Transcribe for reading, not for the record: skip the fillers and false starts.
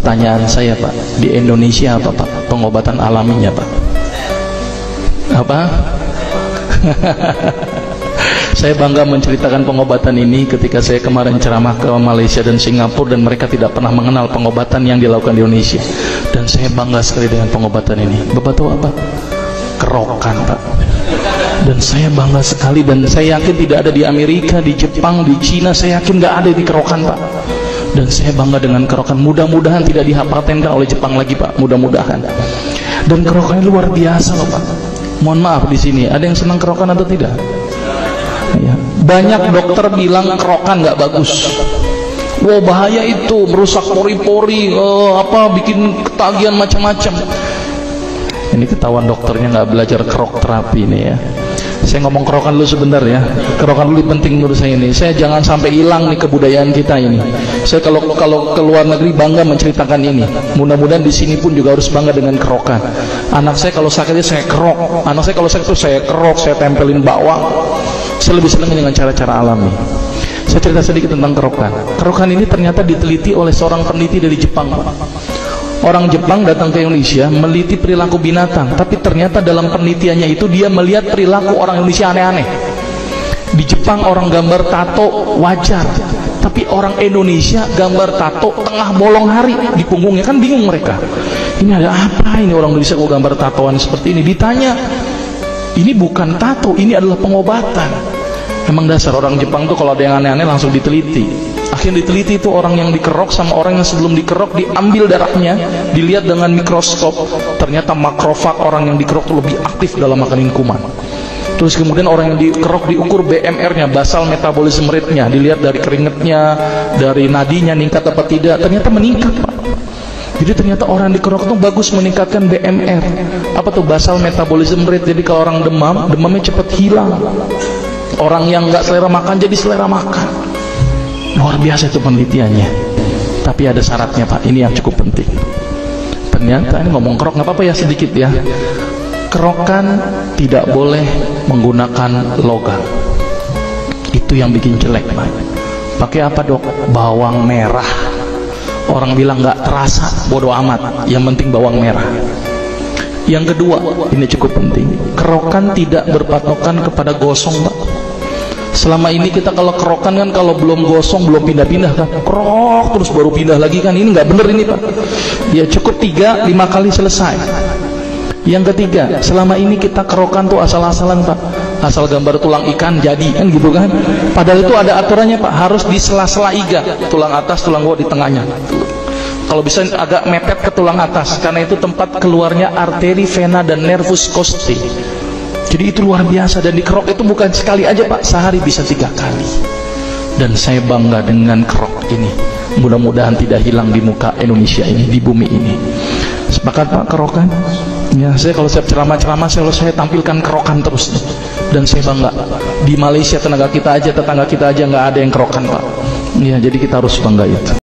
Pertanyaan saya Pak, di Indonesia apa Pak pengobatan alaminya Pak? Apa? Saya bangga menceritakan pengobatan ini ketika saya kemarin ceramah ke Malaysia dan Singapura, dan mereka tidak pernah mengenal pengobatan yang dilakukan di Indonesia. Dan saya bangga sekali dengan pengobatan ini. Bapak tahu apa? Kerokan Pak. Dan saya bangga sekali, dan saya yakin tidak ada di Amerika, di Jepang, di Cina, saya yakin nggak ada di kerokan Pak. Dan saya bangga dengan kerokan. Mudah-mudahan tidak dipatenkan oleh Jepang lagi Pak, mudah-mudahan. Dan kerokan luar biasa loh Pak. Mohon maaf, di sini ada yang senang kerokan atau tidak? Ya. Banyak dokter bilang kerokan nggak bagus. Wah, bahaya itu, merusak pori-pori, bikin ketagihan macam-macam. Ini ketahuan dokternya nggak belajar kerok terapi ini ya. Saya ngomong kerokan dulu sebentar ya. Kerokan dulu penting menurut saya ini. Saya jangan sampai hilang nih kebudayaan kita ini. Saya kalau ke luar negeri bangga menceritakan ini. Mudah-mudahan di sini pun juga harus bangga dengan kerokan. Anak saya kalau sakitnya saya kerok. Anak saya kalau sakit itu saya kerok, saya tempelin bawang. Saya lebih senang dengan cara-cara alami. Saya cerita sedikit tentang kerokan. Kerokan ini ternyata diteliti oleh seorang peneliti dari Jepang. Orang Jepang datang ke Indonesia meliti perilaku binatang, tapi ternyata dalam penelitiannya itu dia melihat perilaku orang Indonesia aneh-aneh. Di Jepang orang gambar tato wajar, tapi orang Indonesia gambar tato tengah bolong hari di punggungnya, kan bingung mereka. Ini ada apa ini, orang Indonesia kok gambar tatoan seperti ini? Ditanya, ini bukan tato, ini adalah pengobatan. Emang dasar orang Jepang tuh kalau ada yang aneh-aneh langsung diteliti. Akhirnya diteliti itu orang yang dikerok sama orang yang sebelum dikerok, diambil darahnya, dilihat dengan mikroskop, ternyata makrofag orang yang dikerok itu lebih aktif dalam makanin kuman. Terus kemudian orang yang dikerok diukur BMR-nya, basal metabolism rate-nya, dilihat dari keringetnya, dari nadinya meningkat apa tidak, ternyata meningkat Pak. Jadi ternyata orang yang dikerok itu bagus meningkatkan BMR. Apa tuh basal metabolism rate? Jadi kalau orang demam, demamnya cepat hilang. Orang yang nggak selera makan jadi selera makan. Luar biasa itu penelitiannya. Tapi ada syaratnya Pak, ini yang cukup penting. Ternyata ini ngomong kerok nggak apa-apa ya, sedikit ya. Kerokan tidak boleh menggunakan logam. Itu yang bikin jelek Pak. Pakai apa dok? Bawang merah. Orang bilang nggak terasa, bodoh amat, yang penting bawang merah. Yang kedua, ini cukup penting, kerokan tidak berpatokan kepada gosong Pak. Selama ini kita kalau kerokan kan kalau belum gosong belum pindah-pindah kan, kerok terus baru pindah lagi kan, ini nggak bener ini Pak. Ya cukup 3-5 kali selesai. Yang ketiga, selama ini kita kerokan tuh asal-asalan Pak, asal gambar tulang ikan jadi kan gitu kan. Padahal itu ada aturannya Pak, harus di sela-sela iga, tulang atas tulang bawah di tengahnya. Kalau bisa agak mepet ke tulang atas, karena itu tempat keluarnya arteri, vena dan nervus costae. Jadi itu luar biasa, dan dikerok itu bukan sekali aja Pak, sehari bisa 3 kali. Dan saya bangga dengan kerok ini. Mudah-mudahan tidak hilang di muka Indonesia ini, di bumi ini. Sepakat Pak kerokan? Ya, saya kalau siap ceramah-ceramah saya tampilkan kerokan terus. Dan saya bangga. Di Malaysia tetangga kita aja nggak ada yang kerokan Pak. Ya, jadi kita harus bangga itu.